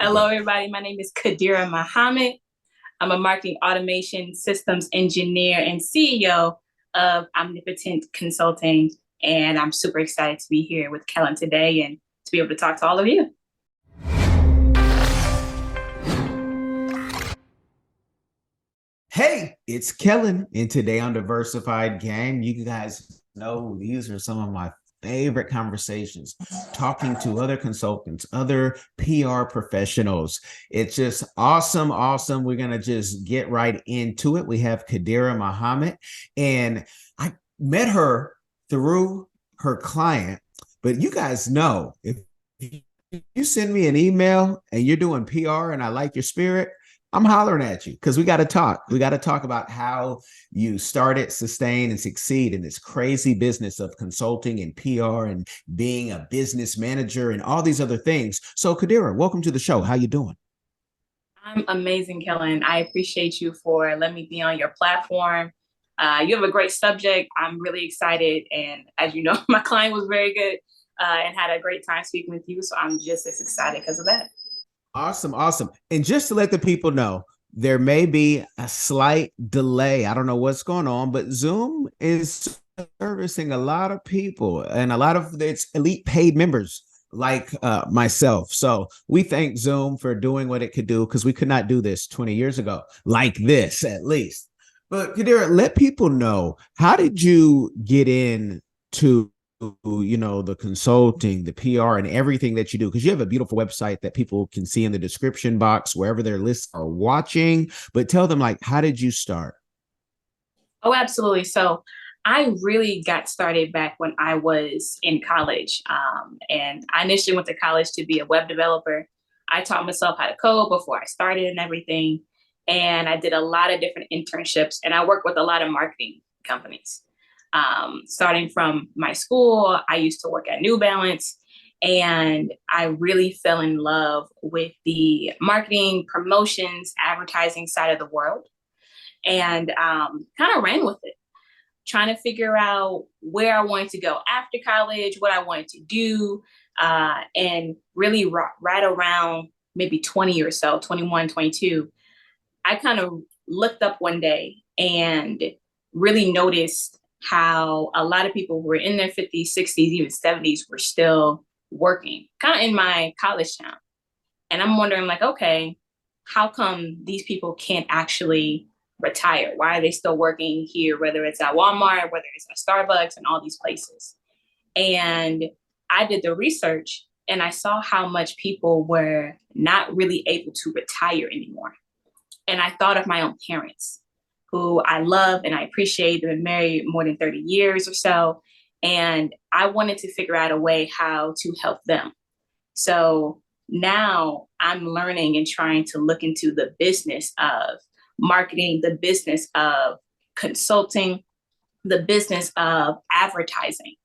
Hello, everybody. My name is Khadirah Muhammad. I'm a marketing automation systems engineer and CEO of Omnipotent Consulting. And I'm super excited to be here with Kellen today and to be able to talk to all of you. Hey, it's Kellen, and today on Diversified Gang, you guys know these are some of my favorite conversations, talking to other consultants, other PR professionals. It's just awesome, awesome. We're going to just get right into it. We have Khadirah Muhammad, and I met her through her client, but you guys know if you send me an email and you're doing PR and I like your spirit, I'm hollering at you because we got to talk. We got to talk about how you started, sustain, and succeed in this crazy business of consulting and PR and being a business manager and all these other things. So, Khadirah, welcome to the show. How you doing? I'm amazing, Kellen. I appreciate you for letting me be on your platform. You have a great subject. I'm really excited. And as you know, my client was very good and had a great time speaking with you. So I'm just as excited because of that. Awesome, awesome. And just to let the people know, there may be a slight delay. I don't know what's going on, but Zoom is servicing a lot of people and a lot of its elite paid members like myself. So we thank Zoom for doing what it could do because we could not do this 20 years ago, like this at least. But Kadira, let people know, how did you get into the consulting, the PR, and everything that you do? Because you have a beautiful website that people can see in the description box wherever their lists are watching. But tell them, like, how did you start? Oh, absolutely. So I really got started back when I was in college. And I initially went to college to be a web developer. I taught myself how to code before I started and everything. And I did a lot of different internships and I worked with a lot of marketing companies. Starting from my school, I used to work at New Balance and I really fell in love with the marketing, promotions, advertising side of the world and kind of ran with it, trying to figure out where I wanted to go after college, what I wanted to do, and really right around maybe 20 or so, 21, 22, I kind of looked up one day and really noticed how a lot of people who were in their 50s, 60s, even 70s were still working, kind of in my college town. And I'm wondering, like, okay, how come these people can't actually retire? Why are they still working here, whether it's at Walmart, whether it's at Starbucks, and all these places? And I did the research and I saw how much people were not really able to retire anymore. And I thought of my own parents, who I love and I appreciate. They've been married more than 30 years or so. And I wanted to figure out a way how to help them. So now I'm learning and trying to look into the business of marketing, the business of consulting, the business of advertising.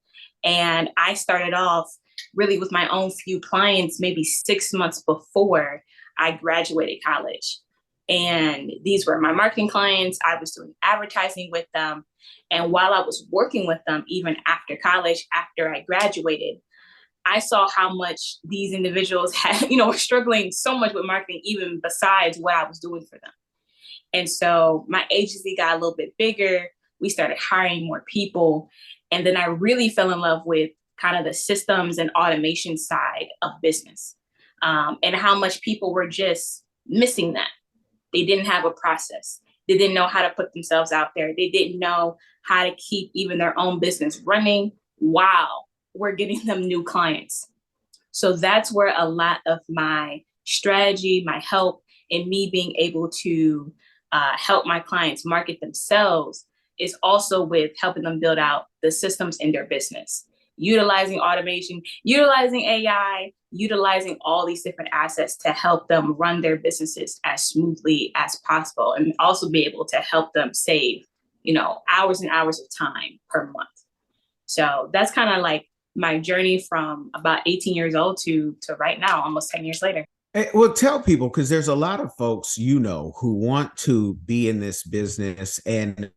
And I started off really with my own few clients, maybe 6 months before I graduated college. And these were my marketing clients. I was doing advertising with them. And while I was working with them, even after college, after I graduated, I saw how much these individuals had, were struggling so much with marketing, even besides what I was doing for them. And so my agency got a little bit bigger. We started hiring more people. And then I really fell in love with kind of the systems and automation side of business, and how much people were just missing that. They didn't have a process. They didn't know how to put themselves out there. They didn't know how to keep even their own business running while we're getting them new clients. So that's where a lot of my strategy, my help, and me being able to help my clients market themselves is also with helping them build out the systems in their business, utilizing automation, utilizing AI, utilizing all these different assets to help them run their businesses as smoothly as possible and also be able to help them save, hours and hours of time per month. So that's kind of like my journey from about 18 years old to right now, almost 10 years later. Hey, well, tell people, because there's a lot of folks who want to be in this business and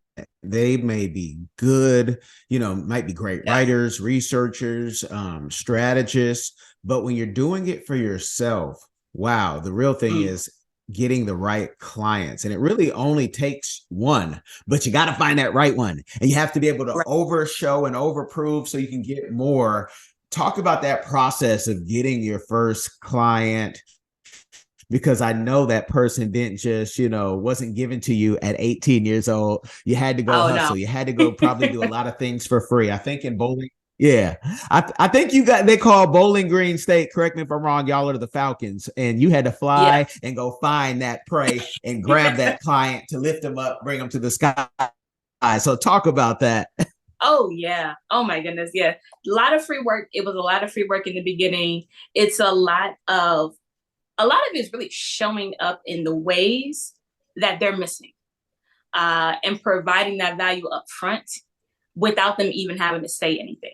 they may be good, might be great Yeah. writers, researchers, strategists, but when you're doing it for yourself, Wow. The real thing Mm, is getting the right clients. And it really only takes one, but you got to find that right one. And you have to be able to right. overshow and overprove so you can get more. Talk about that process of getting your first client, because I know that person didn't just, wasn't given to you at 18 years old. You had to go Oh no. hustle. You had to go probably do a lot of things for free. I think in bowling, yeah. I think they call Bowling Green State, correct me if I'm wrong, y'all are the Falcons, and you had to Yeah. fly and go find that prey and grab that client to lift them up, bring them to the sky. So talk about that. Oh yeah. Oh my goodness. Yeah. A lot of free work. It was a lot of free work in the beginning. It's a lot of it is really showing up in the ways that they're missing, and providing that value up front without them even having to say anything.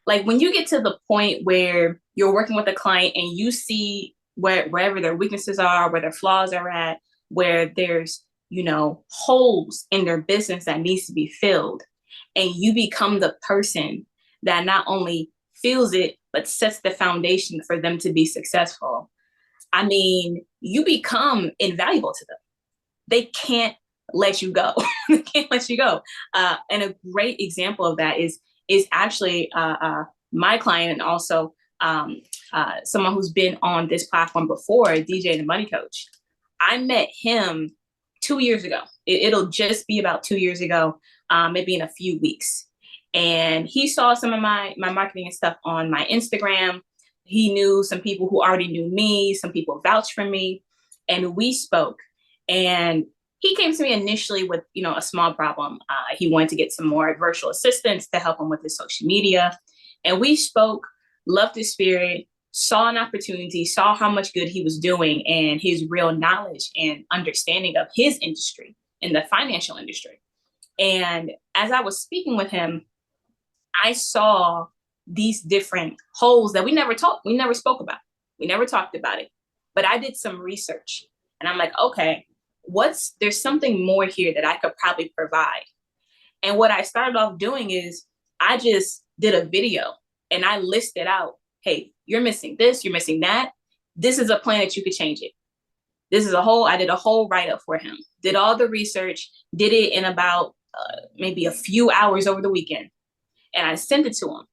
Like when you get to the point where you're working with a client and you see wherever their weaknesses are, where their flaws are at, where there's, holes in their business that needs to be filled, and you become the person that not only feels it, but sets the foundation for them to be successful. I mean, you become invaluable to them. They can't let you go. They can't let you go. And a great example of that is actually my client, and also someone who's been on this platform before, DJ the Money Coach. I met him 2 years ago. It'll just be about 2 years ago, maybe in a few weeks. And he saw some of my marketing and stuff on my Instagram. He knew some people who already knew me. Some people vouched for me, and we spoke. And he came to me initially with, a small problem. He wanted to get some more virtual assistants to help him with his social media. And we spoke, loved his spirit, saw an opportunity, saw how much good he was doing, and his real knowledge and understanding of his industry, in the financial industry. And as I was speaking with him, I saw these different holes that we never spoke about. We never talked about it. But I did some research, and I'm like, okay, there's something more here that I could probably provide. And what I started off doing is I just did a video and I listed out, hey, you're missing this, you're missing that. This is a plan that you could change it. I did a whole write-up for him, did all the research, did it in about maybe a few hours over the weekend. And I sent it to him.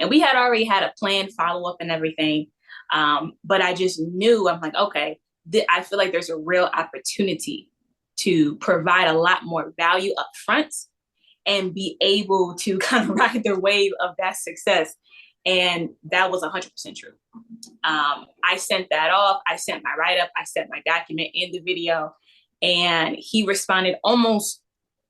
And we had already had a planned follow-up and everything. But I just knew, I'm like, okay, I feel like there's a real opportunity to provide a lot more value up front and be able to kind of ride the wave of that success. And that was 100% true. I sent that off. I sent my write-up. I sent my document in the video. And he responded almost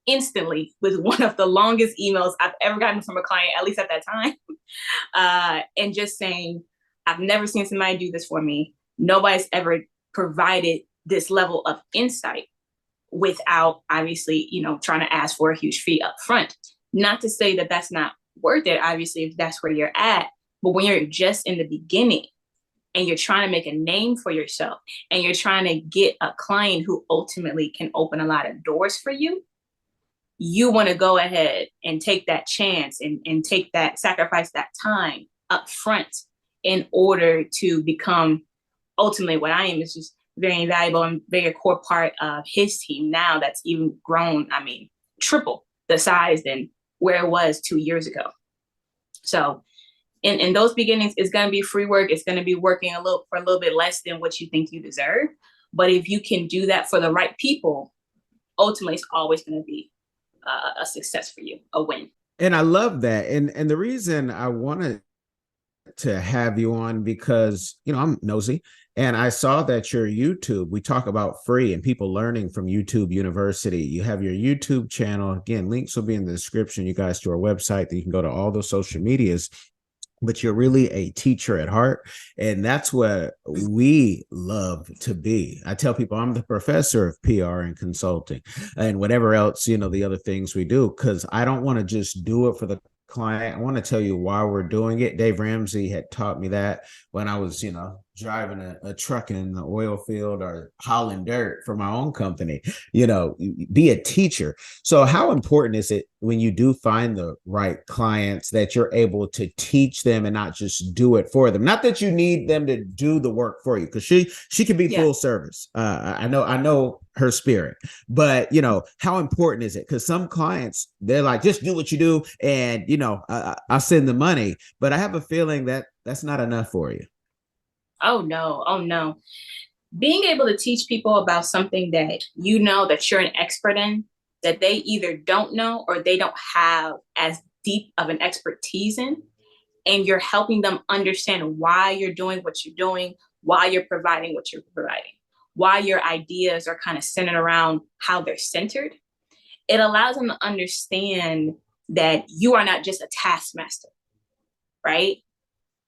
instantly with one of the longest emails I've ever gotten from a client, at least at that time. And just saying, I've never seen somebody do this for me. Nobody's ever provided this level of insight without obviously, trying to ask for a huge fee up front. Not to say that that's not worth it, obviously, if that's where you're at. But when you're just in the beginning and you're trying to make a name for yourself and you're trying to get a client who ultimately can open a lot of doors for you, you want to go ahead and take that chance and sacrifice that time up front in order to become ultimately what I am, is just very invaluable and very core part of his team now that's even grown, triple the size than where it was 2 years ago. So in those beginnings, it's going to be free work. It's going to be working for a little bit less than what you think you deserve. But if you can do that for the right people, ultimately it's always going to be a success for you, a win. And I love that. And the reason I wanted to have you on, because I'm nosy and I saw that your YouTube, we talk about free and people learning from YouTube University. You have your YouTube channel. Again, links will be in the description, you guys, to our website that you can go to all those social medias. But you're really a teacher at heart. And that's what we love to be. I tell people I'm the professor of PR and consulting and whatever else, the other things we do, because I don't want to just do it for the client. I want to tell you why we're doing it. Dave Ramsey had taught me that when I was, driving a truck in the oil field or hauling dirt for my own company, you know, be a teacher. So how important is it when you do find the right clients that you're able to teach them and not just do it for them? Not that you need them to do the work for you, because she can be Yeah. full service. I know her spirit, but you know, how important is it? Because some clients, they're like, just do what you do, and you know, I'll send the money. But I have a feeling that that's not enough for you. Oh no. Oh no. Being able to teach people about something that you know that you're an expert in, that they either don't know or they don't have as deep of an expertise in, and you're helping them understand why you're doing what you're doing, why you're providing what you're providing, why your ideas are kind of centered around how they're centered. It allows them to understand that you are not just a taskmaster, right?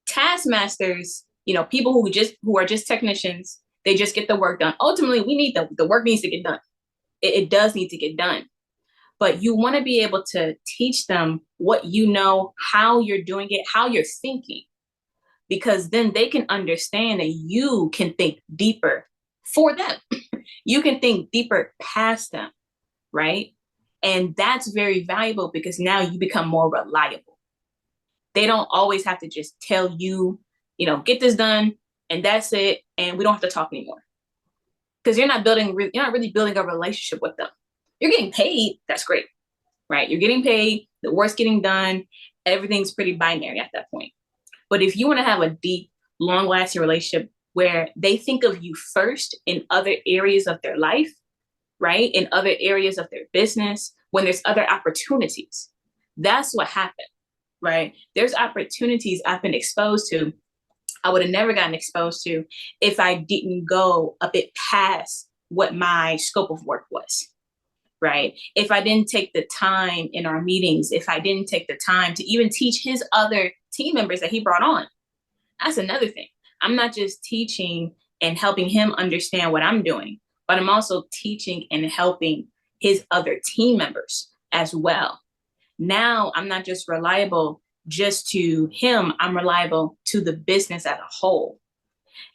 Taskmasters, people who are just technicians, they just get the work done. Ultimately, we need the work needs to get done. It does need to get done. But you want to be able to teach them what you know, how you're doing it, how you're thinking, because then they can understand that you can think deeper for them. You can think deeper past them, right? And that's very valuable because now you become more reliable. They don't always have to just tell you, get this done and that's it. And we don't have to talk anymore. Because you're not really building a relationship with them. You're getting paid. That's great, right? You're getting paid. The work's getting done. Everything's pretty binary at that point. But if you want to have a deep, long-lasting relationship where they think of you first in other areas of their life, right? In other areas of their business, when there's other opportunities, that's what happened, right? There's opportunities I've been exposed to I would have never gotten exposed to if I didn't go a bit past what my scope of work was, right? If I didn't take the time in our meetings, if I didn't take the time to even teach his other team members that he brought on, that's another thing. I'm not just teaching and helping him understand what I'm doing, but I'm also teaching and helping his other team members as well. Now I'm not just reliable just to him, I'm reliable to the business as a whole.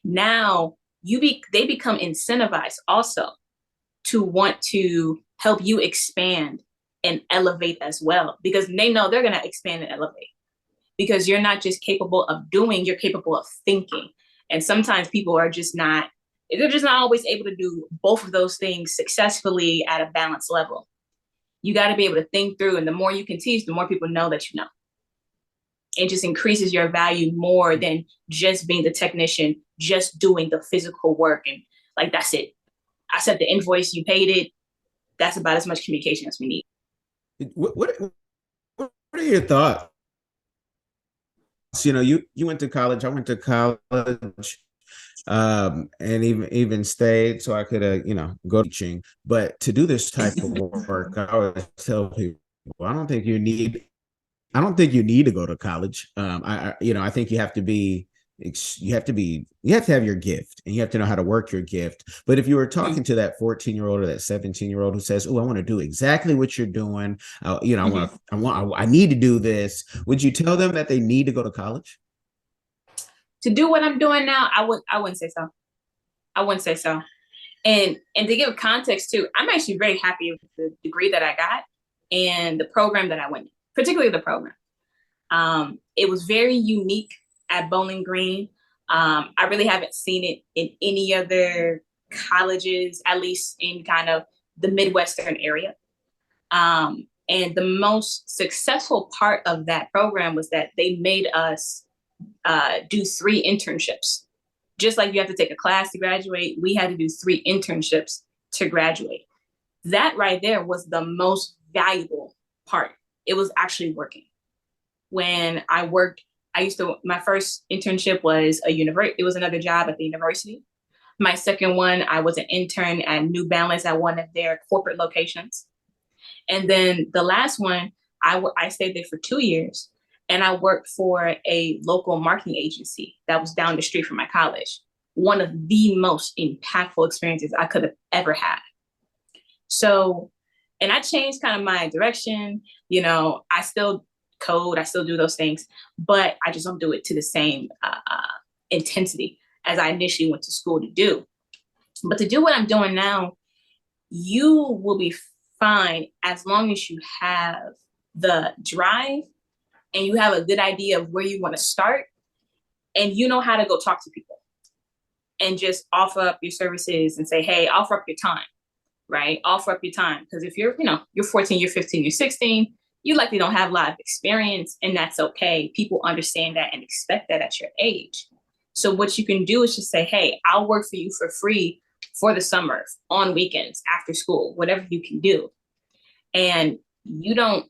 Now they become incentivized also to want to help you expand and elevate as well, because they know they're going to expand and elevate because you're not just capable of doing, you're capable of thinking. And sometimes people they're just not always able to do both of those things successfully at a balanced level. You got to be able to think through, and the more you can teach, the more people know that you know. It just increases your value more than just being the technician, just doing the physical work. And like, that's it. I sent the invoice, you paid it. That's about as much communication as we need. What are your thoughts? You know, you went to college, I went to college, and even stayed so I could, go teaching. But to do this type of work, I always tell people, I don't think you need to go to college. I think you have to have your gift, and you have to know how to work your gift. But if you were talking to that 14-year-old or that 17-year-old who says, "Oh, I want to do exactly what you're doing. I need to do this," would you tell them that they need to go to college? To do what I'm doing now, I wouldn't say so. I wouldn't say so. And to give context too, I'm actually very happy with the degree that I got and the program that I went, particularly the program. It was very unique at Bowling Green. I really haven't seen it in any other colleges, at least in kind of the Midwestern area. And the most successful part of that program was that they made us do 3 internships. Just like you have to take a class to graduate, we had to do 3 internships to graduate. That right there was the most valuable part. It was actually working. When I worked, my first internship was it was another job at the university. My second one, I was an intern at New Balance at one of their corporate locations. And then the last one, I stayed there for 2 years, and I worked for a local marketing agency that was down the street from my college. One of the most impactful experiences I could have ever had. So, and I changed kind of my direction. I still code, I still do those things, but I just don't do it to the same intensity as I initially went to school to do. But to do what I'm doing now, you will be fine as long as you have the drive and you have a good idea of where you want to start and you know how to go talk to people and just offer up your services and say, hey, offer up your time, right? Offer up your time. Because if you're 14, you're 15, you're 16, you likely don't have a lot of experience, and that's okay. People understand that and expect that at your age. So what you can do is just say, hey, I'll work for you for free for the summer, on weekends, after school, whatever you can do. And you don't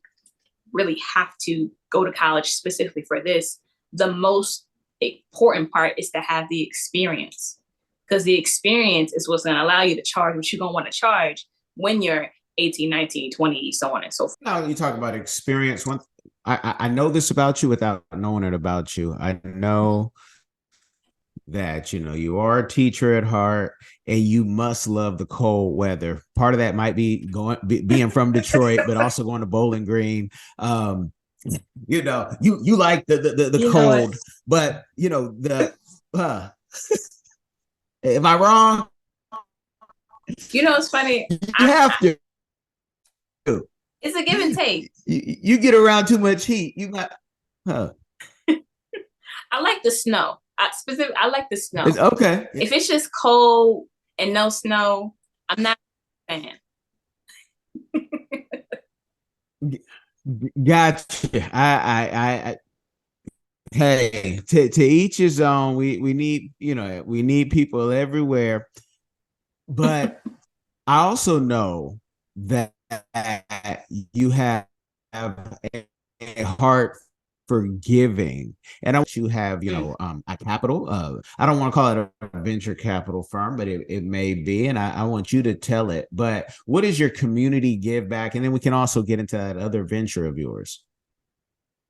really have to go to college specifically for this. The most important part is to have the experience, because the experience is what's going to allow you to charge what you're going to want to charge when you're 18, 19, 20, so on and so forth. Now you talk about experience. I know this about you without knowing it about you. I know that you are a teacher at heart and you must love the cold weather. Part of that might be being from Detroit, but also going to Bowling Green. You like the cold, but am I wrong? It's funny. You have to. It's a give and take. You get around too much heat. You got. I like the snow. I like the snow. It's okay. If it's just cold and no snow, I'm not a fan. Gotcha. I hey, to each his own. We need we need people everywhere, but I also know that you have a heart for giving, and I want you have a capital. I don't want to call it a venture capital firm, but it may be, and I want you to tell it. But what is your community give back, and then we can also get into that other venture of yours.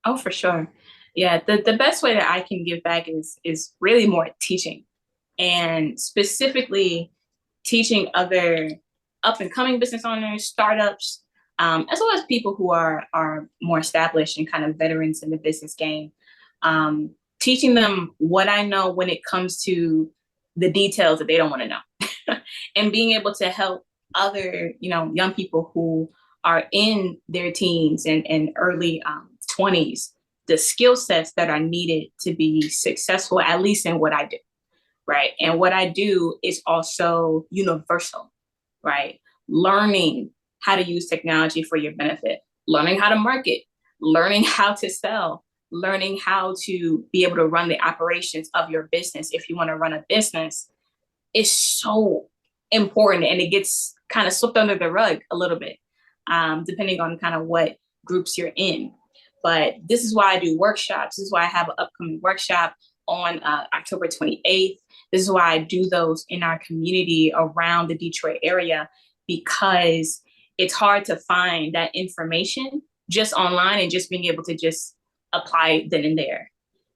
Oh, for sure. Yeah, the best way that I can give back is really more teaching, and specifically teaching other up and coming business owners, startups, as well as people who are more established and kind of veterans in the business game, teaching them what I know when it comes to the details that they don't want to know, and being able to help other young people who are in their teens and early 20s, the skill sets that are needed to be successful, at least in what I do, right? And what I do is also universal, right? Learning how to use technology for your benefit, learning how to market, learning how to sell, learning how to be able to run the operations of your business. If you want to run a business, is so important, and it gets kind of swept under the rug a little bit, depending on kind of what groups you're in. But this is why I do workshops. This is why I have an upcoming workshop on October 28th. This is why I do those in our community around the Detroit area, because it's hard to find that information just online and just being able to just apply then and there.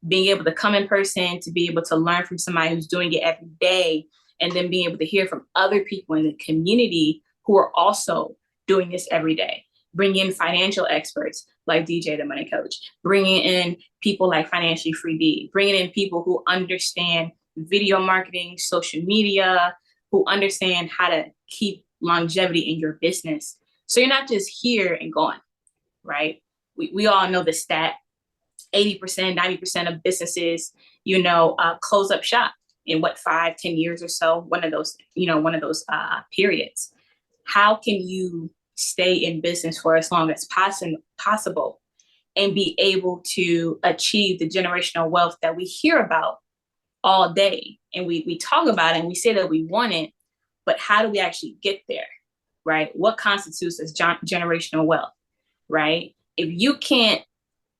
Being able to come in person, to be able to learn from somebody who's doing it every day, and then being able to hear from other people in the community who are also doing this every day. Bring in financial experts like DJ the Money Coach, bringing in people like Financially Free D, bringing in people who understand video marketing, social media, who understand how to keep longevity in your business. So you're not just here and gone, right? We all know the stat, 80%, 90% of businesses, close up shop in 5-10 years or so, one of those periods. How can you stay in business for as long as possible and be able to achieve the generational wealth that we hear about all day? And we talk about it and we say that we want it, but how do we actually get there, right? What constitutes as generational wealth, right? If you can't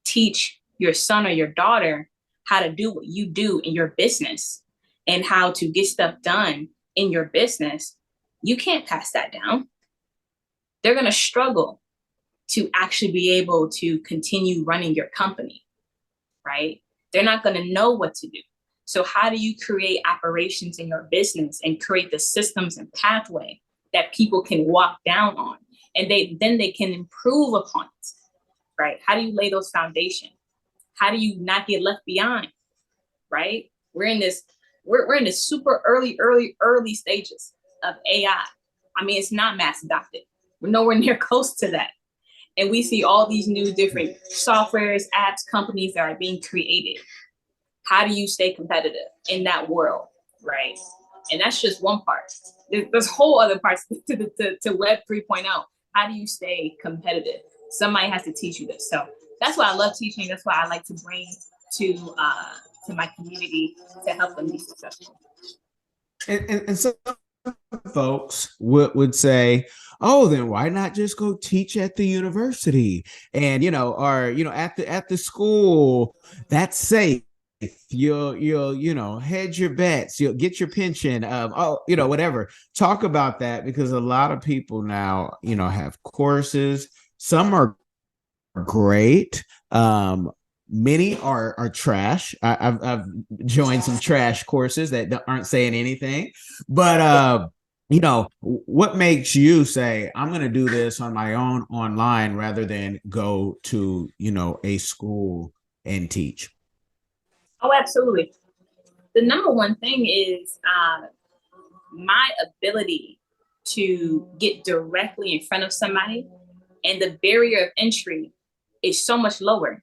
teach your son or your daughter how to do what you do in your business and how to get stuff done in your business, you can't pass that down. They're going to struggle to actually be able to continue running your company, right? They're not going to know what to do. So how do you create operations in your business and create the systems and pathway that people can walk down on, and then they can improve upon it, right? How do you lay those foundations? How do you not get left behind, right? We're in this We're in the super early stages of AI. I mean, it's not mass adopted. We're nowhere near close to that. And we see all these new different softwares, apps, companies that are being created. How do you stay competitive in that world, right? And that's just one part. There's whole other parts to Web 3.0. How do you stay competitive? Somebody has to teach you this. So that's why I love teaching. That's why I like to bring to my community to help them be successful. And some folks would say, oh, then why not just go teach at the university, and or at the school that's safe. You'll hedge your bets, you'll get your pension, whatever. Talk about that, because a lot of people now have courses. Some are great. Many are trash. I've joined some trash courses that aren't saying anything. But what makes you say, I'm going to do this on my own online rather than go to a school and teach? Oh, absolutely. The number one thing is my ability to get directly in front of somebody, and the barrier of entry is so much lower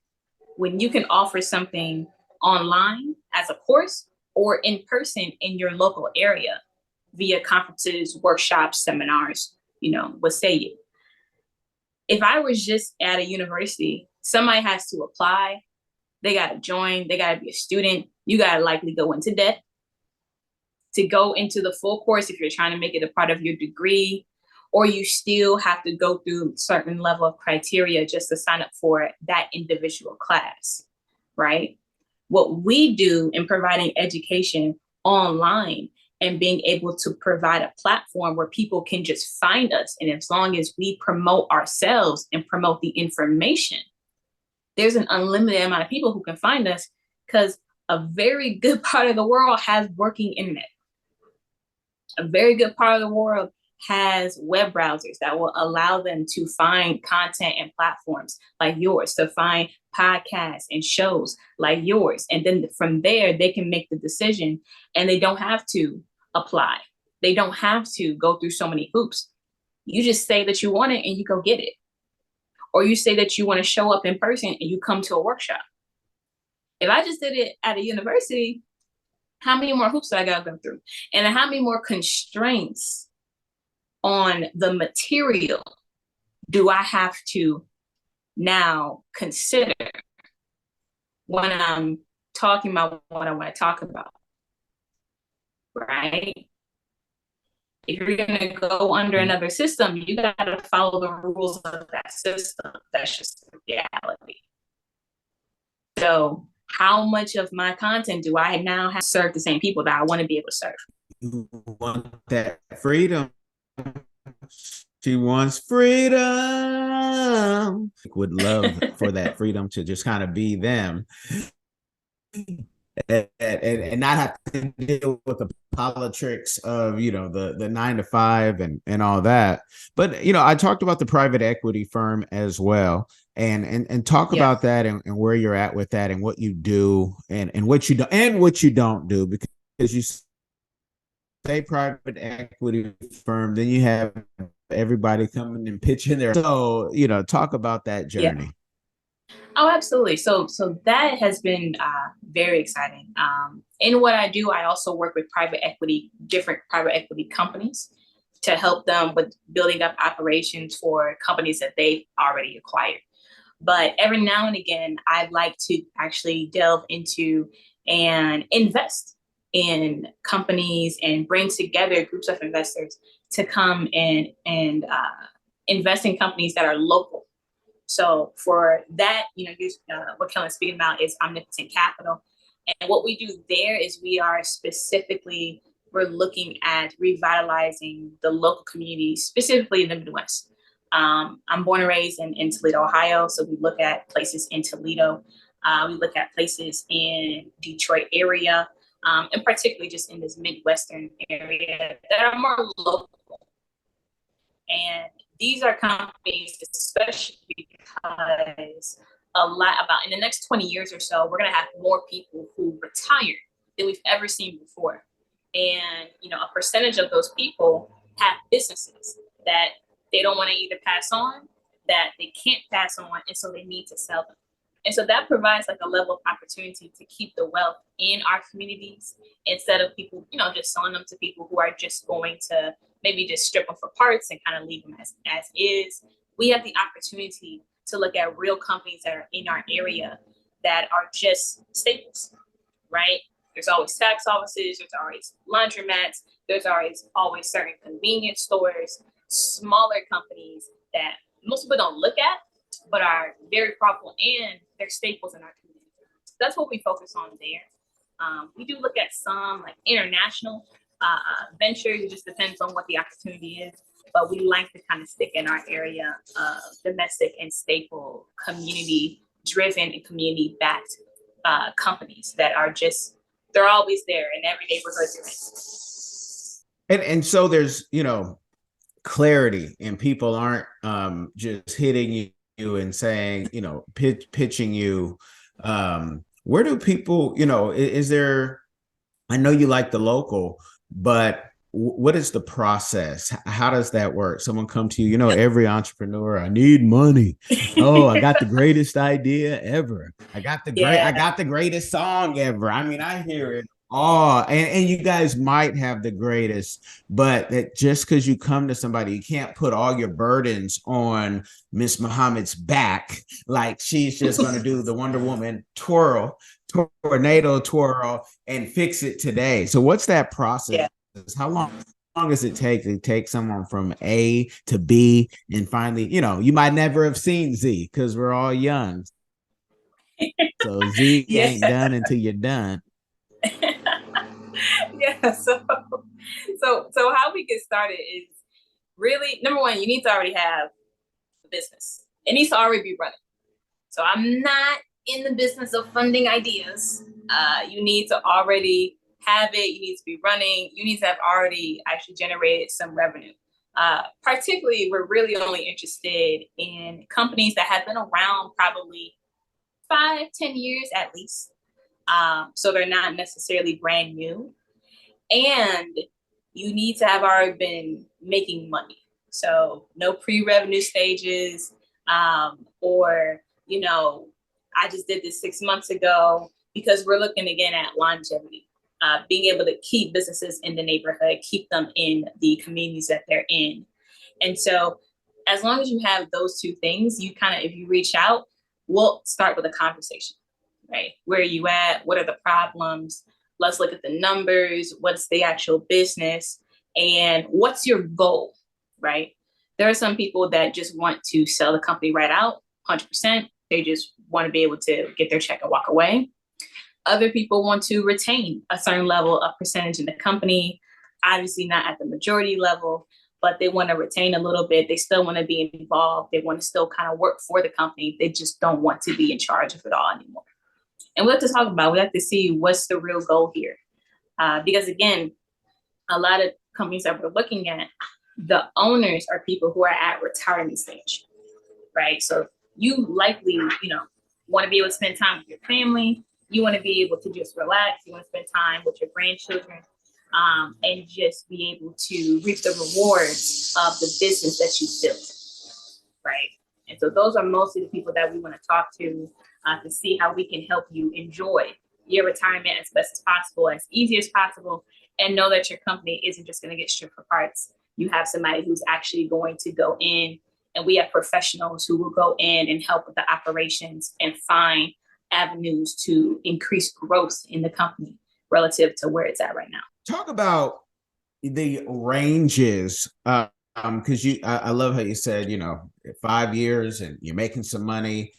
when you can offer something online as a course or in person in your local area via conferences, workshops, seminars, what say you. If I was just at a university, somebody has to apply, they got to join, they got to be a student, you got to likely go into debt to go into the full course if you're trying to make it a part of your degree, or you still have to go through certain level of criteria just to sign up for that individual class, right? What we do in providing education online and being able to provide a platform where people can just find us, and as long as we promote ourselves and promote the information, there's an unlimited amount of people who can find us, because a very good part of the world has working internet. A very good part of the world has web browsers that will allow them to find content and platforms like yours, to find podcasts and shows like yours. And then from there, they can make the decision, and they don't have to apply. They don't have to go through so many hoops. You just say that you want it and you go get it. Or you say that you want to show up in person and you come to a workshop. If I just did it at a university, how many more hoops do I got to go through? And how many more constraints on the material do I have to now consider when I'm talking about what I want to talk about, right? If you're going to go under another system, you got to follow the rules of that system. That's just the reality. So how much of my content do I now have to serve the same people that I want to be able to serve? You want that freedom. She wants freedom. Would love for that freedom to just kind of be them, and not have to deal with the politics of the 9 to 5 and all that. But I talked about the private equity firm as well, and talk about that, and where you're at with that, and what you do, and what you don't do, because you say private equity firm, then you have everybody coming and pitching there. So talk about that journey. Yeah. Oh, absolutely. So that has been very exciting. In what I do, I also work with different private equity companies, to help them with building up operations for companies that they've already acquired. But every now and again, I'd like to actually delve into and invest in companies and bring together groups of investors to come and invest in companies that are local. So for that, what Kellen's speaking about is Omnipotent Capital. And what we do there is we're looking at revitalizing the local communities, specifically in the Midwest. I'm born and raised in Toledo, Ohio. So we look at places in Toledo. We look at places in Detroit area, and particularly just in this Midwestern area that are more local. And these are companies, especially because in the next 20 years or so, we're going to have more people who retire than we've ever seen before. And, a percentage of those people have businesses that they don't want to either pass on, that they can't pass on, and so they need to sell them. And so that provides like a level of opportunity to keep the wealth in our communities instead of people, just selling them to people who are just going to maybe just strip them for parts and kind of leave them as is. We have the opportunity to look at real companies that are in our area that are just staples, right? There's always tax offices, there's always laundromats, there's always certain convenience stores, smaller companies that most people don't look at, but are very profitable, and they're staples in our community. So that's what we focus on there. We do look at some like international ventures. It just depends on what the opportunity is, but we like to kind of stick in our area of domestic and staple, community-driven and community-backed companies that are just, they're always there in every neighborhood you're in. And so there's, clarity, and people aren't just hitting you and saying, pitching you. Where do people, is there, I know you like the local, but what is the process? How does that work? Someone come to you, every entrepreneur, I need money. Oh, I got the greatest idea ever. I got the greatest song ever. I mean, I hear it. Oh, and you guys might have the greatest, but that just because you come to somebody, you can't put all your burdens on Miss Muhammad's back. Like she's just going to do the Wonder Woman tornado twirl and fix it today. So what's that process? Yeah. How long does it take to take someone from A to B and finally, you might never have seen Z because we're all young. So Z ain't done until you're done. Yeah. So how we get started is really, number one, you need to already have a business. It needs to already be running. So I'm not in the business of funding ideas. You need to already have it. You need to be running. You need to have already actually generated some revenue. Particularly, we're really only interested in companies that have been around probably 5-10 years at least. So they're not necessarily brand new. And you need to have already been making money. So no pre-revenue stages, or, I just did this 6 months ago, because we're looking again at longevity, being able to keep businesses in the neighborhood, keep them in the communities that they're in. And so as long as you have those two things, you kind of, if you reach out, we'll start with a conversation, right? Where are you at? What are the problems? Let's look at the numbers. What's the actual business? And what's your goal, right? There are some people that just want to sell the company right out, 100%. They just want to be able to get their check and walk away. Other people want to retain a certain level of percentage in the company, obviously not at the majority level, but they want to retain a little bit. They still want to be involved. They want to still kind of work for the company. They just don't want to be in charge of it all anymore. And we have to talk about, we have to see what's the real goal here. Because again, a lot of companies that we're looking at, the owners are people who are at retirement stage, right? So you likely, want to be able to spend time with your family. You want to be able to just relax. You want to spend time with your grandchildren, and just be able to reap the rewards of the business that you built, right? And so those are mostly the people that we want to talk to see how we can help you enjoy your retirement as best as possible, as easy as possible, and know that your company isn't just going to get stripped for parts. You have somebody who's actually going to go in, and we have professionals who will go in and help with the operations and find avenues to increase growth in the company relative to where it's at right now. Talk about the ranges, because I love how you said, 5 years and you're making some money.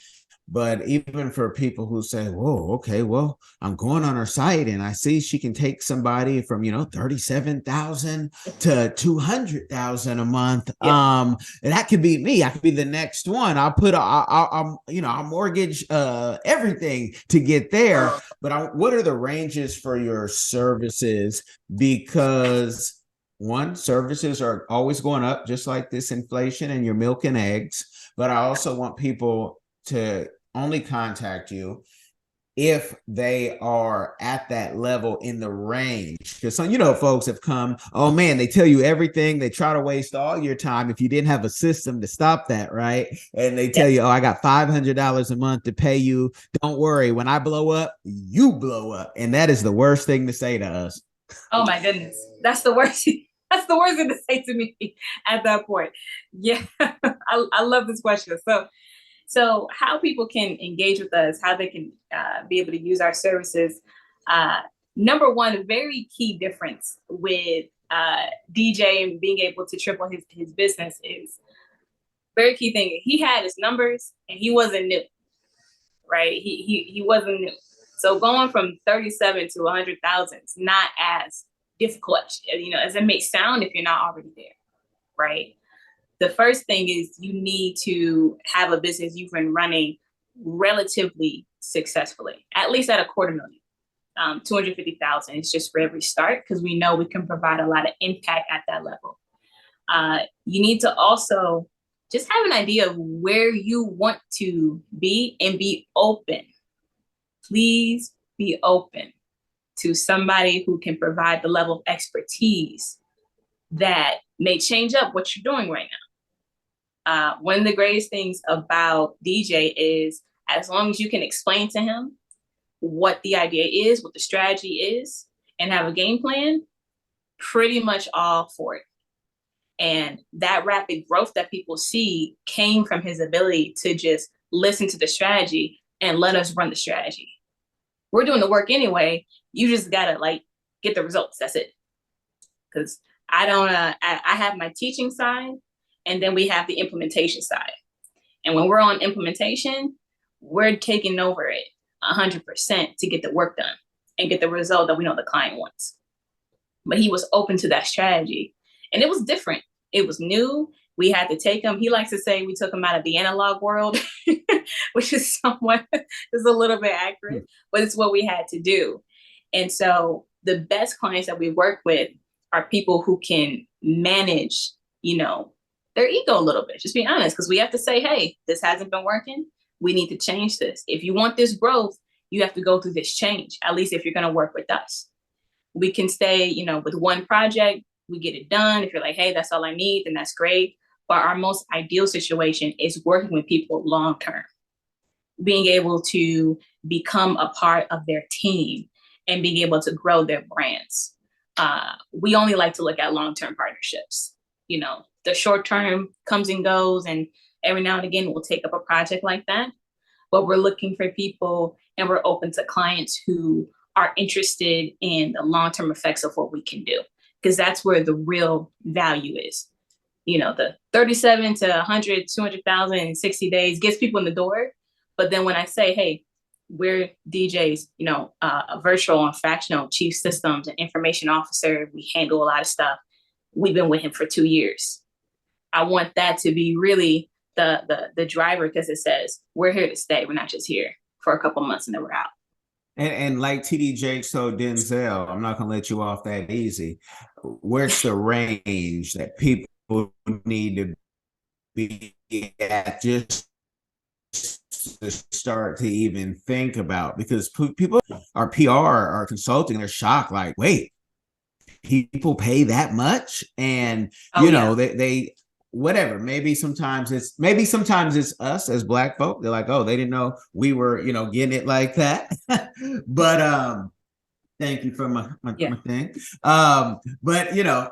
But even for people who say, whoa, okay, well, I'm going on her site and I see she can take somebody from, 37,000 to 200,000 a month. Yeah. That could be me. I could be the next one. I'll mortgage everything to get there. But what are the ranges for your services? Because one, services are always going up, just like this inflation and your milk and eggs. But I also want people to only contact you if they are at that level in the range. Because some, you know, folks have come, oh man, they tell you everything. They try to waste all your time if you didn't have a system to stop that, right? And they tell you, oh, I got $500 a month to pay you. Don't worry, when I blow up, you blow up. And that is the worst thing to say to us. Oh my goodness, that's the worst. That's the worst thing to say to me at that point. Yeah, I love this question. So how people can engage with us, how they can be able to use our services. Number one, a very key difference with DJ and being able to triple his business is very key thing. He had his numbers and he wasn't new, right? He wasn't new. So going from 37 to 100,000 is not as difficult, you know, as it may sound if you're not already there, right? The first thing is you need to have a business you've been running relatively successfully, at least at $250,000. 250,000 is just for every start because we know we can provide a lot of impact at that level. You need to also just have an idea of where you want to be and be open. Please be open to somebody who can provide the level of expertise that may change up what you're doing right now. One of the greatest things about DJ is as long as you can explain to him what the idea is, what the strategy is, and have a game plan, pretty much all for it. And that rapid growth that people see came from his ability to just listen to the strategy and let us run the strategy. We're doing the work anyway. You just gotta like get the results. That's it. Because I don't. I have my teaching side, and then we have the implementation side. And when we're on implementation, we're taking over it 100% to get the work done and get the result that we know the client wants. But he was open to that strategy, and it was different. It was new. We had to take him. He likes to say we took him out of the analog world, which is somewhat is a little bit accurate, but it's what we had to do. And so the best clients that we work with are people who can manage, you know, their ego a little bit. Just be honest, because we have to say, hey, this hasn't been working. We need to change this. If you want this growth, you have to go through this change, at least if you're going to work with us. We can stay, you know, with one project, we get it done. If you're like, hey, that's all I need, then that's great. But our most ideal situation is working with people long term, being able to become a part of their team and being able to grow their brands. We only like to look at long-term partnerships. You know, the short term comes and goes, and every now and again we'll take up a project like that. But we're looking for people and we're open to clients who are interested in the long-term effects of what we can do, because that's where the real value is. You know, the 37 to 100, 200,000 in 60 days gets people in the door. But then when I say, hey, we're DJs, you know, a virtual and fractional chief systems and information officer, we handle a lot of stuff. We've been with him for 2 years. I want that to be really the driver, because it says we're here to stay. We're not just here for a couple months and then we're out. And like TD Jakes told Denzel, I'm not going to let you off that easy. Where's the range that people need to be at just to start to even think about? Because people are PR or consulting, they're shocked, like, wait, people pay that much? And you know, they whatever, maybe sometimes it's us as Black folk. They're like, oh, they didn't know we were, you know, getting it like that. But thank you for my thing. But you know,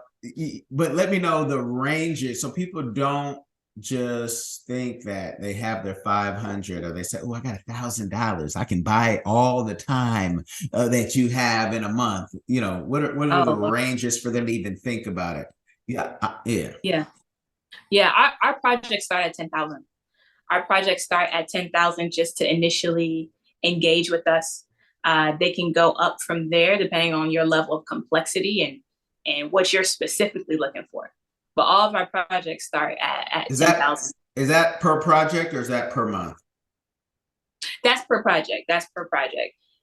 but let me know the ranges so people don't just think that they have their 500 or they say, oh, I got $1,000, I can buy all the time that you have in a month. You know, what are the ranges for them to even think about it? Our projects start at 10,000. Our projects start at 10,000 just to initially engage with us. They can go up from there depending on your level of complexity and what you're specifically looking for. But all of our projects start at 10,000. Is that per project or is that per month? That's per project.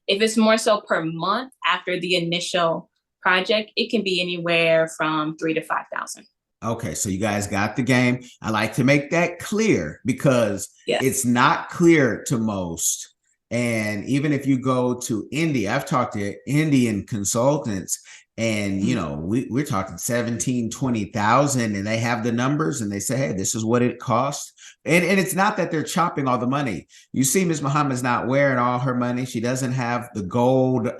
If it's more so per month after the initial project, it can be anywhere from 3,000 to 5,000. Okay, so you guys got the game. I like to make that clear because it's not clear to most. And even if you go to India, I've talked to Indian consultants, and we're talking 17, 20,000, and they have the numbers and they say, hey, this is what it costs. And it's not that they're chopping all the money. You see, Ms. Muhammad's not wearing all her money. She doesn't have the gold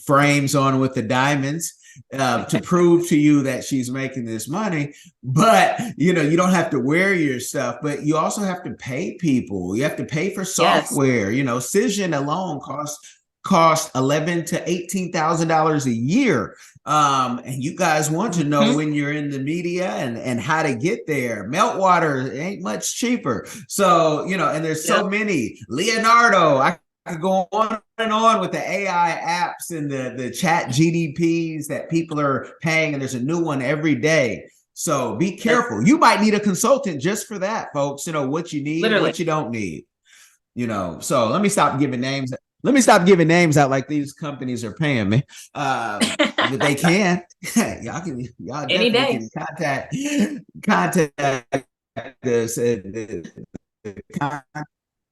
frames on with the diamonds to prove to you that she's making this money. But you don't have to wear your stuff, but you also have to pay people. You have to pay for software. Cision alone cost $11,000 to $18,000 a year. And you guys want to know when you're in the media and how to get there. Meltwater ain't much cheaper. So, and there's so many. Leonardo, I could go on and on with the AI apps and the chat GDPs that people are paying, and there's a new one every day. So be careful. You might need a consultant just for that, folks. What you need, and what you don't need. So let me stop giving names. Let me stop giving names out like these companies are paying me. But they can. Y'all any day can contact us.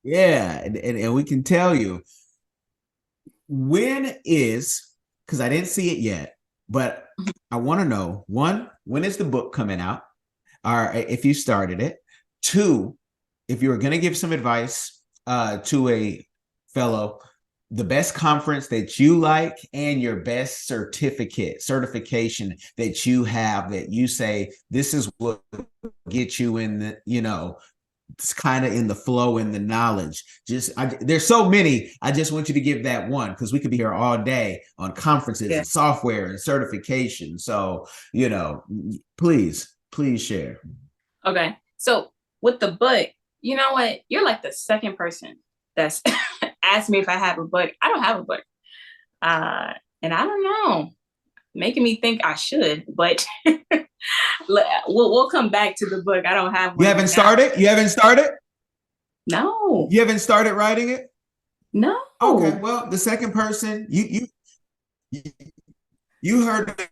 Yeah, and we can tell you when is, because I didn't see it yet, but I want to know, one, when is the book coming out? Or if you started it. Two, if you were going to give some advice to a fellow, the best conference that you like and your best certification that you have, that you say, this is what gets you in the, it's kind of in the flow, in the knowledge. There's so many. I just want you to give that one, because we could be here all day on conferences and software and certification. So, please share. Okay. So with the book, you know what? You're like the second person that's asked me if I have a book. I don't have a book. And I don't know, making me think I should, but we'll come back to the book. I don't have one. You haven't started? You haven't started? No. You haven't started writing it? No. Okay. Well, the second person, you heard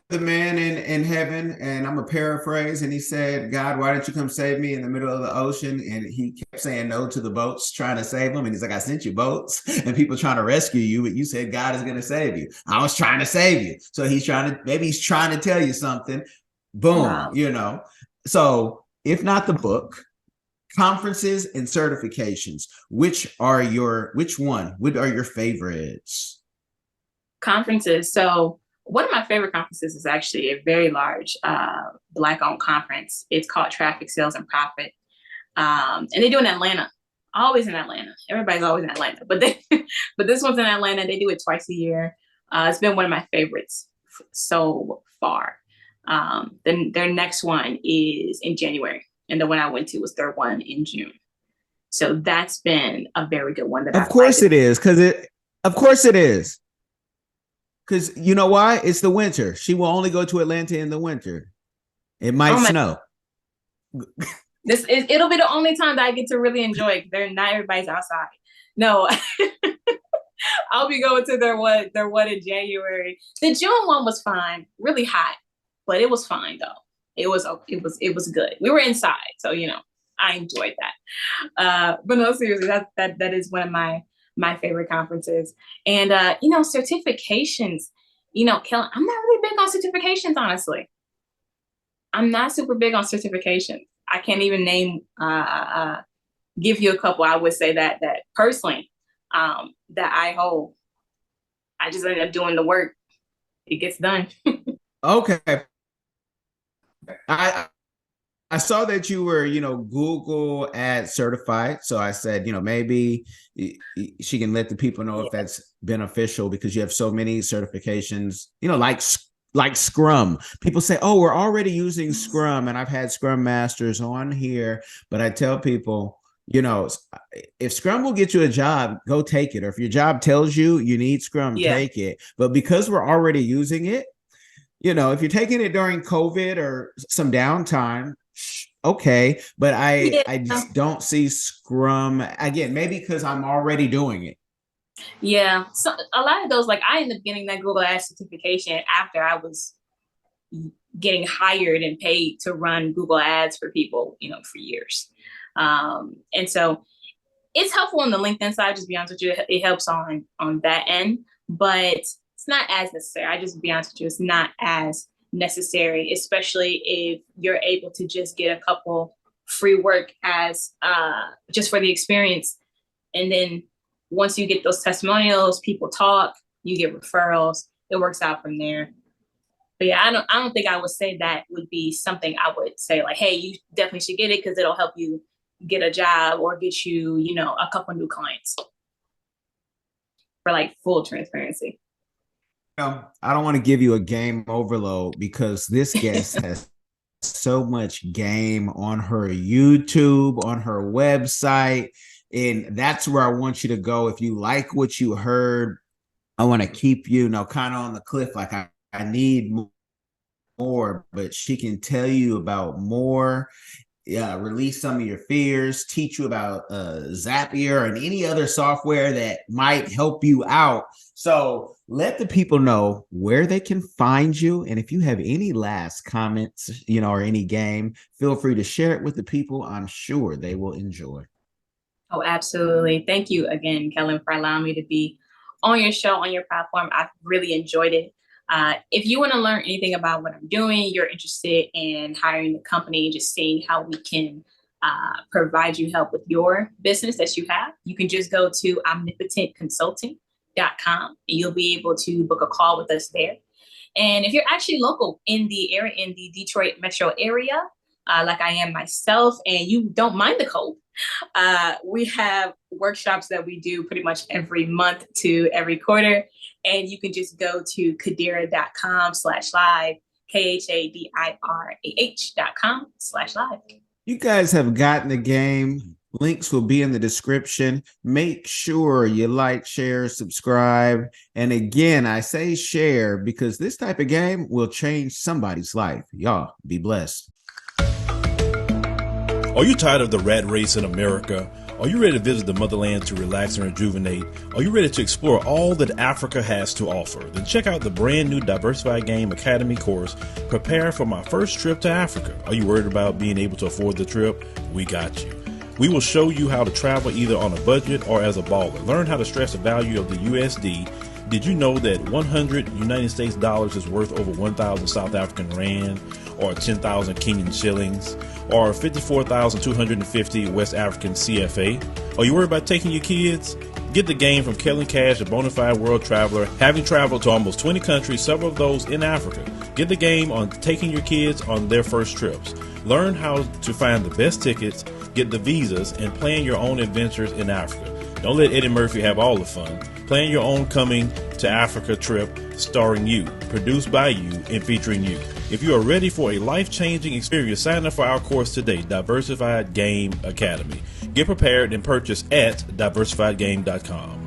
the man in heaven, and I'm a paraphrase, and he said, God, why didn't you come save me in the middle of the ocean? And he kept saying no to the boats trying to save him. And he's like, I sent you boats and people trying to rescue you, but you said God is going to save you. I was trying to save you. So maybe he's trying to tell you something. Boom, wow. So if not the book, conferences and certifications, which are your favorites? Conferences. So one of my favorite conferences is actually a very large Black-owned conference. It's called Traffic, Sales, and Profit. And they do it in Atlanta. Always in Atlanta. Everybody's always in Atlanta. But this one's in Atlanta. They do it twice a year. It's been one of my favorites so far. Then their next one is in January. And the one I went to was their one in June. So that's been a very good one. Of course it is. Because you know why? It's the winter. She will only go to Atlanta in the winter. It might snow. It'll be the only time that I get to really enjoy it. Not everybody's outside. No, I'll be going to their one in January. The June one was fine, really hot, but it was fine though. It was good. We were inside, so I enjoyed that. But no, seriously, that is one of my favorite conferences. And certifications, Kellen, I'm not really big on certifications, honestly. I'm not super big on certifications. I can't even give you a couple. I would say that personally, that I hold. I just end up doing the work. It gets done. Okay. I saw that you were, Google Ads certified. So I said, maybe she can let the people know if that's beneficial, because you have so many certifications, like Scrum. People say, oh, we're already using Scrum. And I've had Scrum Masters on here, but I tell people, if Scrum will get you a job, go take it. Or if your job tells you need Scrum, take it. But because we're already using it, if you're taking it during COVID or some downtime, okay. But I just don't see Scrum, again, maybe because I'm already doing it. Yeah. So a lot of those, like I ended up getting that Google Ads certification after I was getting hired and paid to run Google Ads for people, for years. And so It's helpful on the LinkedIn side, just be honest with you. It helps on that end, but it's not as necessary. I just be honest with you, it's not as necessary, especially if you're able to just get a couple free work as just for the experience. And then once you get those testimonials, people talk, you get referrals, it works out from there. But yeah, I don't think I would say that would be something I would say like, hey, you definitely should get it because it'll help you get a job or get you, a couple new clients, for like full transparency. I don't want to give you a game overload because this guest has so much game on her YouTube, on her website, and that's where I want you to go. If you like what you heard, I want to keep you, kind of on the cliff. Like I need more, but she can tell you about more. Release some of your fears, teach you about Zapier and any other software that might help you out. So let the people know where they can find you. And if you have any last comments, or any game, feel free to share it with the people. I'm sure they will enjoy. Oh, absolutely. Thank you again, Kellen, for allowing me to be on your show, on your platform. I've really enjoyed it. If you want to learn anything about what I'm doing, you're interested in hiring a company, just seeing how we can provide you help with your business that you have, you can just go to omnipotentconsulting.com and you'll be able to book a call with us there. And if you're actually local in the area, in the Detroit metro area, like I am myself, and you don't mind the cold, we have workshops that we do pretty much every month to every quarter. And you can just go to Khadirah.com/live, KHADIRAH.com/live. You guys have gotten the game. Links will be in the description. Make sure you like, share, subscribe. And again, I say share because this type of game will change somebody's life. Y'all be blessed. Are you tired of the rat race in America? Are you ready to visit the motherland to relax and rejuvenate? Are you ready to explore all that Africa has to offer? Then check out the brand new Diversified Game Academy course, Prepare for My First Trip to Africa. Are you worried about being able to afford the trip? We got you. We will show you how to travel either on a budget or as a baller. Learn how to stress the value of the USD. Did you know that 100 United States dollars is worth over 1,000 South African rand or 10,000 Kenyan shillings or 54,250 West African CFA? Are you worried about taking your kids? Get the game from Kellen Cash, a bona fide world traveler, having traveled to almost 20 countries, several of those in Africa. Get the game on taking your kids on their first trips. Learn how to find the best tickets, get the visas, and plan your own adventures in Africa. Don't let Eddie Murphy have all the fun. Plan your own coming to Africa trip starring you, produced by you, and featuring you. If you are ready for a life-changing experience, sign up for our course today, Diversified Game Academy. Get prepared and purchase at diversifiedgame.com.